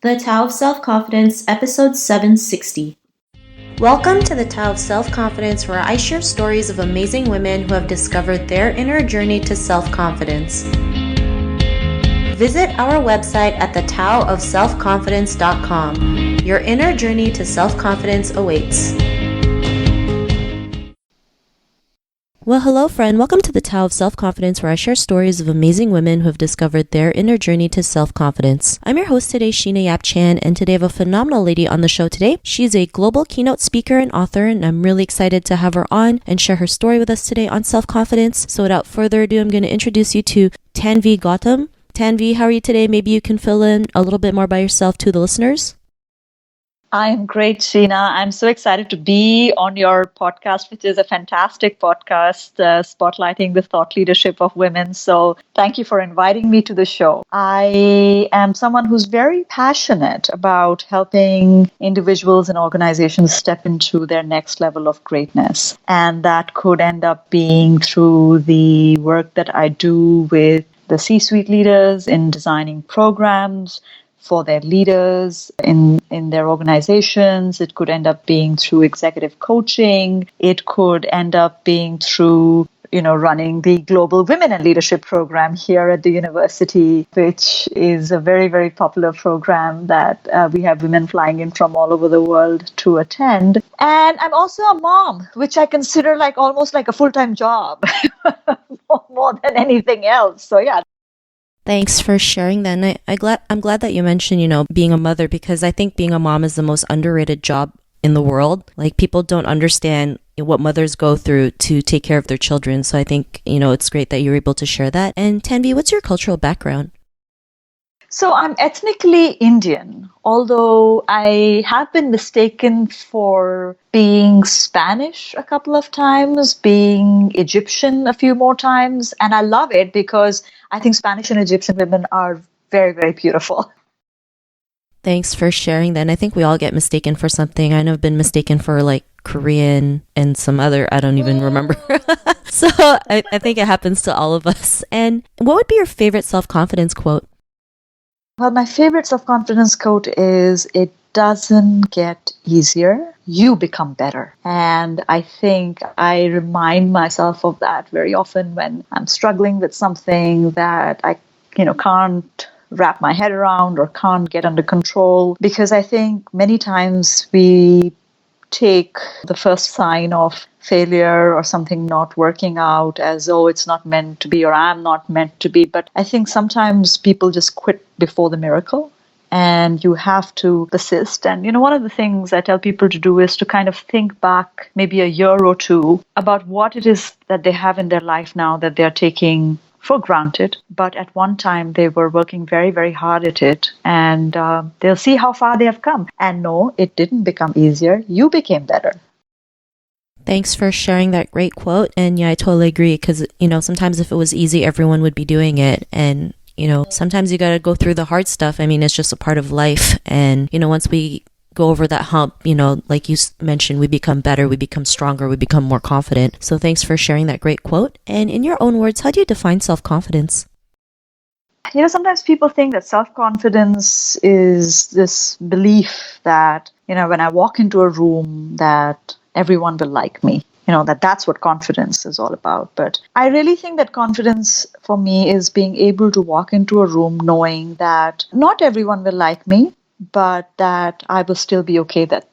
The Tao of Self-Confidence, episode 760. Welcome to the Tao of Self-Confidence, where I share stories of amazing women who have discovered their inner journey to self-confidence. Visit our website at thetaoofselfconfidence.com. Your inner journey to self-confidence awaits. Well, hello, friend. Welcome to the Tao of Self-Confidence, where I share stories of amazing women who have discovered their inner journey to self-confidence. I'm your host today, Sheena Yap Chan, and today I have a phenomenal lady on the show today. She's a global keynote speaker and author, and I'm really excited to have her on and share her story with us today on self-confidence. So without further ado, I'm going to introduce you to Tanvi Gautam. Tanvi, how are you today? Maybe you can fill in a little bit more by yourself to the listeners. I'm great, Sheena. I'm so excited to be on your podcast, which is a fantastic podcast spotlighting the thought leadership of women. So thank you for inviting me to the show. I am someone who's very passionate about helping individuals and organizations step into their next level of greatness. And that could end up being through the work that I do with the C-suite leaders in designing programs for their leaders in their organizations. It could end up being through executive coaching. It could end up being through, running the Global Women in Leadership program here at the university, which is a very, very popular program that we have women flying in from all over the world to attend. And I'm also a mom, which I consider almost like a full-time job more than anything else. So yeah. Thanks for sharing that. And I'm glad that you mentioned, being a mother, because I think being a mom is the most underrated job in the world. Like, people don't understand what mothers go through to take care of their children. So I think, it's great that you're able to share that. And Tanvi, what's your cultural background? So I'm ethnically Indian, although I have been mistaken for being Spanish a couple of times, being Egyptian a few more times. And I love it because I think Spanish and Egyptian women are very, very beautiful. Thanks for sharing that. And I think we all get mistaken for something. I know I've been mistaken for Korean and some other, I don't even remember. So I think it happens to all of us. And what would be your favorite self-confidence quote? Well, my favorite self-confidence quote is, "It doesn't get easier, you become better." And I think I remind myself of that very often when I'm struggling with something that I, can't wrap my head around or can't get under control. Because I think many times we take the first sign of failure or something not working out as, oh, it's not meant to be, or I'm not meant to be. But I think sometimes people just quit before the miracle, and you have to persist. And, one of the things I tell people to do is to kind of think back maybe a year or two about what it is that they have in their life now that they're taking for granted, but at one time they were working very, very hard at it, and they'll see how far they have come. And no, it didn't become easier. You became better. Thanks for sharing that great quote. And yeah, I totally agree, because, sometimes if it was easy, everyone would be doing it. And, sometimes you got to go through the hard stuff. I mean, it's just a part of life. And, once we go over that hump, like you mentioned, we become better, we become stronger, we become more confident. So thanks for sharing that great quote. And in your own words, how do you define self-confidence? Sometimes people think that self-confidence is this belief that, when I walk into a room, that everyone will like me, that's what confidence is all about. But I really think that confidence for me is being able to walk into a room knowing that not everyone will like me, but that I will still be okay that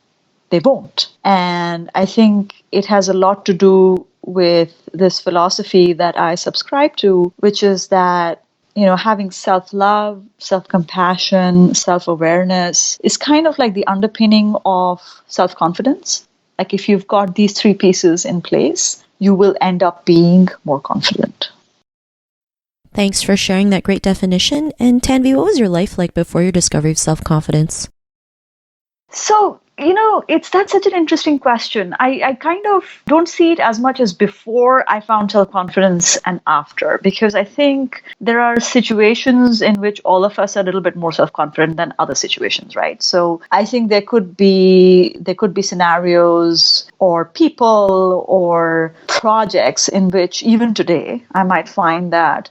they won't. And I think it has a lot to do with this philosophy that I subscribe to, which is that, having self-love, self-compassion, self-awareness is kind of like the underpinning of self-confidence. Like, if you've got these three pieces in place, you will end up being more confident. Thanks for sharing that great definition. And Tanvi, what was your life like before your discovery of self-confidence? So, that's such an interesting question. I kind of don't see it as much as before I found self-confidence and after, because I think there are situations in which all of us are a little bit more self-confident than other situations, right? So I think there could be scenarios or people or projects in which even today I might find that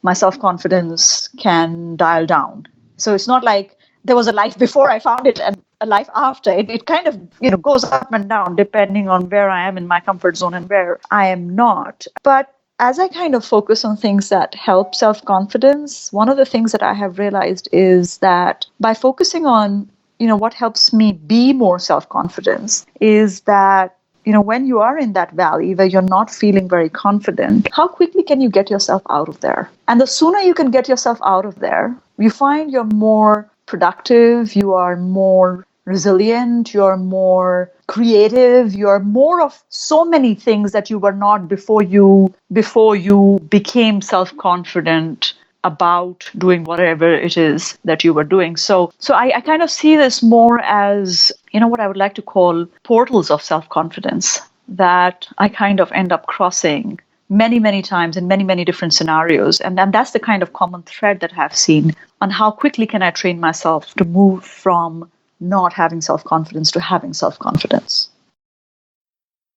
my self-confidence can dial down. So it's not like there was a life before I found it and a life after. It kind of, goes up and down depending on where I am in my comfort zone and where I am not. But as I kind of focus on things that help self-confidence, one of the things that I have realized is that by focusing on, what helps me be more self-confident is that, when you are in that valley where you're not feeling very confident, how quickly can you get yourself out of there? And the sooner you can get yourself out of there, you find you're more productive, you are more resilient, you're more creative, you're more of so many things that you were not before you became self-confident about doing whatever it is that you were doing. So I kind of see this more as, what I would like to call portals of self-confidence that I kind of end up crossing many, many times in many, many different scenarios. And that's the kind of common thread that I've seen on how quickly can I train myself to move from not having self-confidence to having self-confidence.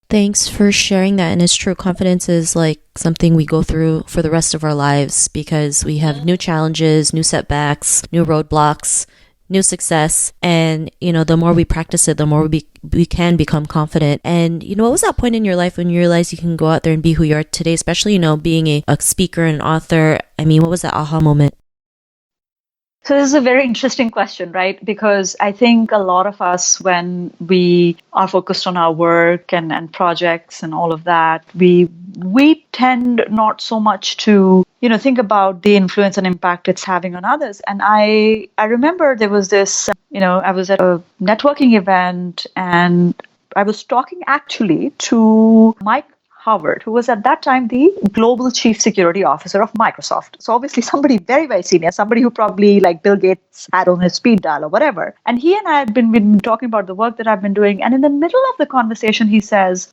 Thanks for sharing that. And it's true, confidence is like something we go through for the rest of our lives because we have new challenges, new setbacks, new roadblocks, new success. And, the more we practice it, the more we can become confident. And, what was that point in your life when you realized you can go out there and be who you are today, especially, being a speaker and author? I mean, what was that aha moment? So this is a very interesting question, right? Because I think a lot of us, when we are focused on our work and projects and all of that, we tend not so much to, think about the influence and impact it's having on others. And I remember there was this, I was at a networking event and I was talking actually to Mike Howard, who was at that time the global chief security officer of Microsoft. So obviously somebody very, very senior, somebody who probably like Bill Gates had on his speed dial or whatever. And he and I had been talking about the work that I've been doing. And in the middle of the conversation, he says,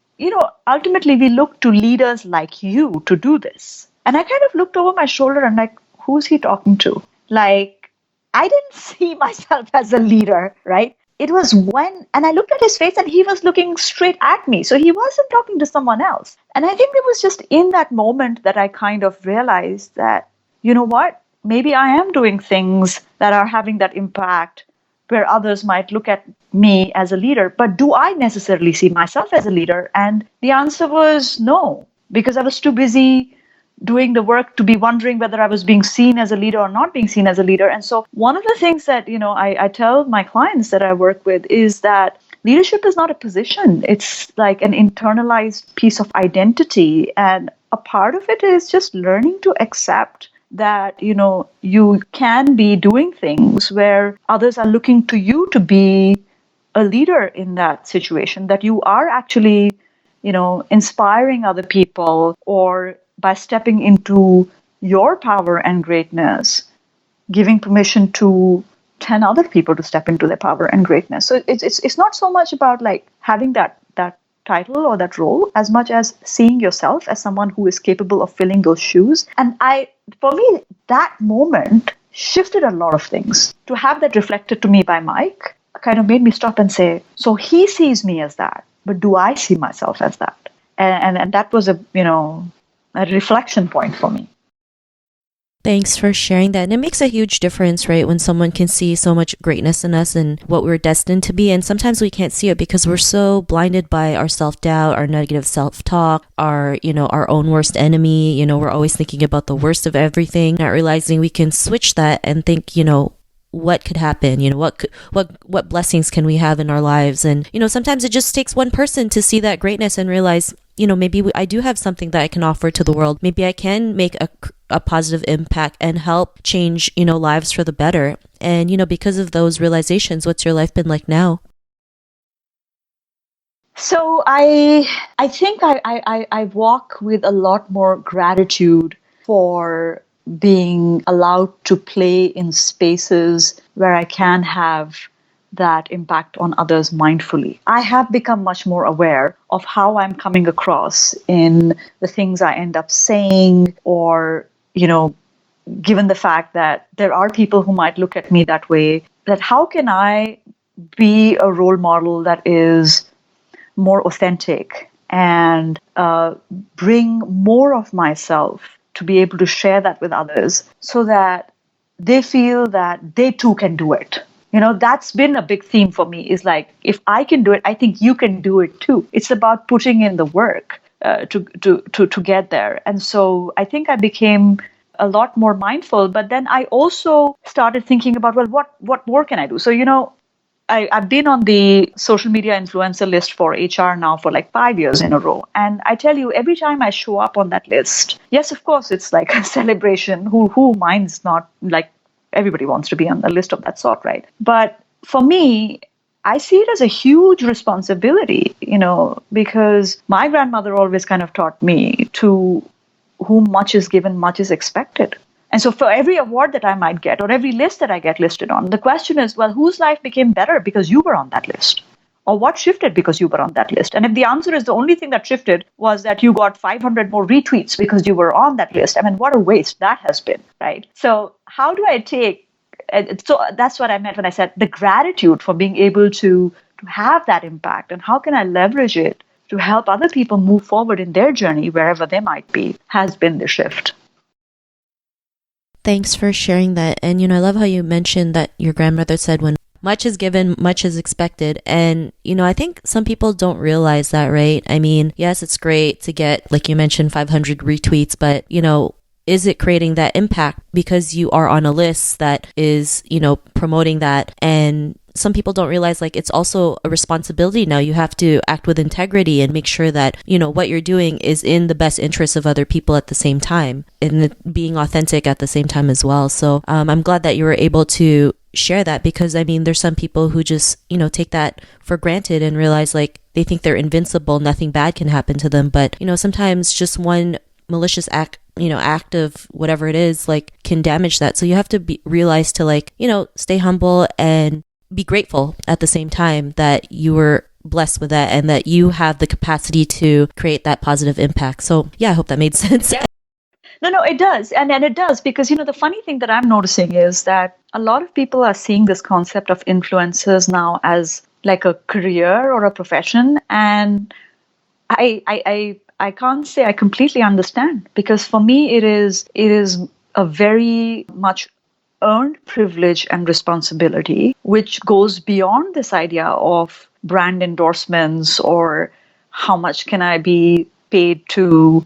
ultimately we look to leaders like you to do this. And I kind of looked over my shoulder and like, who's he talking to? Like, I didn't see myself as a leader, right? It was and I looked at his face and he was looking straight at me. So he wasn't talking to someone else. And I think it was just in that moment that I kind of realized that, you know what, maybe I am doing things that are having that impact where others might look at me as a leader. But do I necessarily see myself as a leader? And the answer was no, because I was too busy doing the work to be wondering whether I was being seen as a leader or not being seen as a leader. And so one of the things that, I tell my clients that I work with is that leadership is not a position. It's like an internalized piece of identity. And a part of it is just learning to accept that, you can be doing things where others are looking to you to be a leader in that situation, that you are actually, inspiring other people, or by stepping into your power and greatness, giving permission to 10 other people to step into their power and greatness. So it's not so much about like having that title or that role as much as seeing yourself as someone who is capable of filling those shoes. And for me, that moment shifted a lot of things. To have that reflected to me by Mike kind of made me stop and say, so he sees me as that, but do I see myself as that? And that was a reflection point for me. Thanks for sharing that. And it makes a huge difference, right? When someone can see so much greatness in us and what we're destined to be. And sometimes we can't see it because we're so blinded by our self-doubt, our negative self-talk, our own worst enemy. We're always thinking about the worst of everything, not realizing we can switch that and think, what could happen? What blessings can we have in our lives? And, sometimes it just takes one person to see that greatness and realize, maybe I do have something that I can offer to the world. Maybe I can make a positive impact and help change, lives for the better. And, because of those realizations, what's your life been like now? So I think I walk with a lot more gratitude for being allowed to play in spaces where I can have that impact on others mindfully. I have become much more aware of how I'm coming across in the things I end up saying, or, given the fact that there are people who might look at me that way, that how can I be a role model that is more authentic and bring more of myself to be able to share that with others so that they feel that they too can do it. That's been a big theme for me, is like, if I can do it, I think you can do it too. It's about putting in the work to get there. And so I think I became a lot more mindful. But then I also started thinking about, well, what more can I do? So, I've been on the social media influencer list for HR now for like 5 years in a row. And I tell you, every time I show up on that list, yes, of course, it's like a celebration. Who minds not, like, everybody wants to be on a list of that sort, right? But for me, I see it as a huge responsibility, because my grandmother always kind of taught me, to whom much is given, much is expected. And so for every award that I might get, or every list that I get listed on, the question is, well, whose life became better because you were on that list? Or what shifted because you were on that list? And if the answer is the only thing that shifted was that you got 500 more retweets because you were on that list, I mean, what a waste that has been, right? So how do I take, so that's what I meant when I said the gratitude for being able to have that impact, and how can I leverage it to help other people move forward in their journey, wherever they might be, has been the shift. Thanks for sharing that. And, I love how you mentioned that your grandmother said, when much is given, much is expected. And, I think some people don't realize that, right? I mean, yes, it's great to get, like you mentioned, 500 retweets, but, is it creating that impact because you are on a list that is, promoting that? And some people don't realize, like, it's also a responsibility now. You have to act with integrity and make sure that, what you're doing is in the best interest of other people at the same time, and being authentic at the same time as well. So I'm glad that you were able to share that, because I mean, there's some people who just, take that for granted and realize, like, they think they're invincible, nothing bad can happen to them. But, sometimes just one malicious act of whatever it is, like, can damage that. So you have to realize to, like, stay humble and be grateful at the same time that you were blessed with that, and that you have the capacity to create that positive impact. So yeah, I hope that made sense. Yeah. No, it does. And it does, because, the funny thing that I'm noticing is that a lot of people are seeing this concept of influencers now as like a career or a profession. And I can't say I completely understand, because for me, it is a very much earned privilege and responsibility, which goes beyond this idea of brand endorsements, or how much can I be paid to,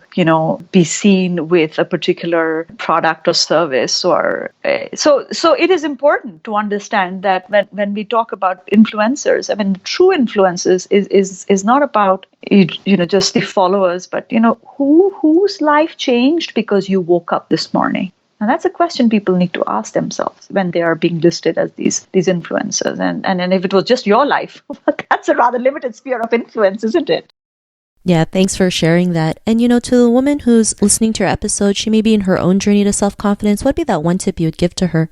be seen with a particular product or service. Or so it is important to understand that when we talk about influencers, I mean, true influences is not about, just the followers, but, whose life changed because you woke up this morning. And that's a question people need to ask themselves when they are being listed as these influencers. And if it was just your life, that's a rather limited sphere of influence, isn't it? Yeah, thanks for sharing that. And, to the woman who's listening to your episode, she may be in her own journey to self-confidence. What'd be that one tip you would give to her?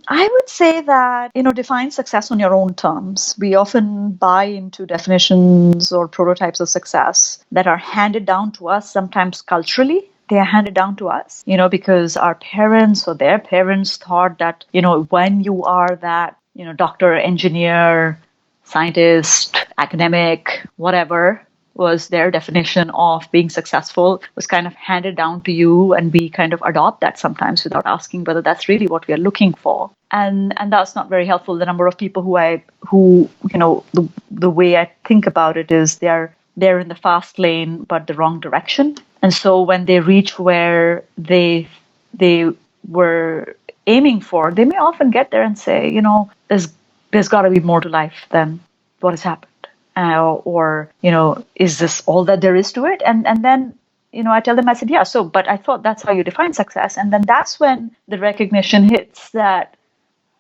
I would say that, define success on your own terms. We often buy into definitions or prototypes of success that are handed down to us, sometimes culturally. They are handed down to us, because our parents or their parents thought that, when you are that, doctor, engineer, scientist, academic, whatever was their definition of being successful, was kind of handed down to you, and we kind of adopt that sometimes without asking whether that's really what we are looking for. And that's not very helpful. The number of people the way I think about it is they're in the fast lane, but the wrong direction. And so when they reach where they were aiming for, they may often get there and say, there's got to be more to life than what has happened. Or, is this all that there is to it? And then, I tell them, I said, yeah, but I thought that's how you define success. And then that's when the recognition hits that,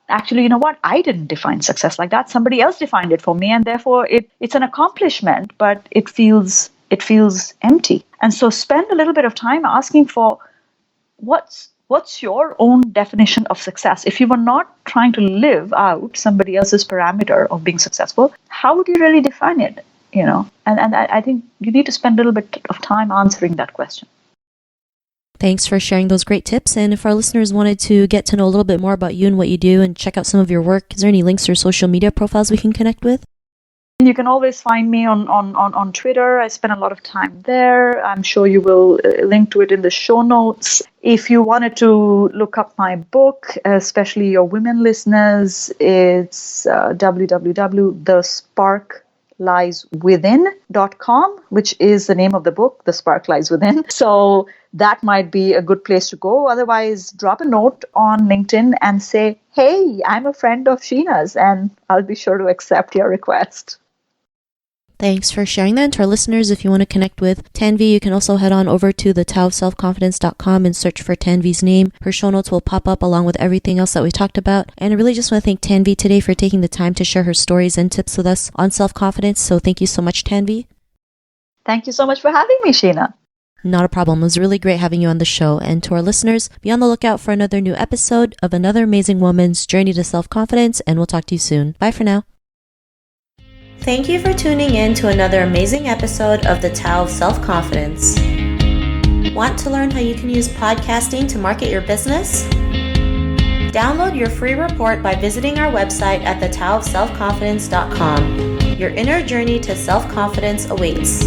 actually, you know what? I didn't define success like that. Somebody else defined it for me. And therefore, it's an accomplishment, but it feels empty. And so spend a little bit of time asking for what's your own definition of success. If you were not trying to live out somebody else's parameter of being successful, how would you really define it? And I think you need to spend a little bit of time answering that question. Thanks for sharing those great tips. And if our listeners wanted to get to know a little bit more about you and what you do and check out some of your work, is there any links or social media profiles we can connect with? You can always find me on Twitter. I spend a lot of time there. I'm sure you will link to it in the show notes. If you wanted to look up my book, especially your women listeners, it's www.thesparklieswithin.com, which is the name of the book, The Spark Lies Within. So that might be a good place to go. Otherwise, drop a note on LinkedIn and say, hey, I'm a friend of Sheena's, and I'll be sure to accept your request. Thanks for sharing that. And to our listeners, if you want to connect with Tanvi, you can also head on over to thetaoofselfconfidence.com and search for Tanvi's name. Her show notes will pop up along with everything else that we talked about. And I really just want to thank Tanvi today for taking the time to share her stories and tips with us on self-confidence. So thank you so much, Tanvi. Thank you so much for having me, Sheena. Not a problem. It was really great having you on the show. And to our listeners, be on the lookout for another new episode of another amazing woman's journey to self-confidence. And we'll talk to you soon. Bye for now. Thank you for tuning in to another amazing episode of the Tao of Self-Confidence. Want to learn how you can use podcasting to market your business? Download your free report by visiting our website at thetaoofselfconfidence.com. Your inner journey to self-confidence awaits.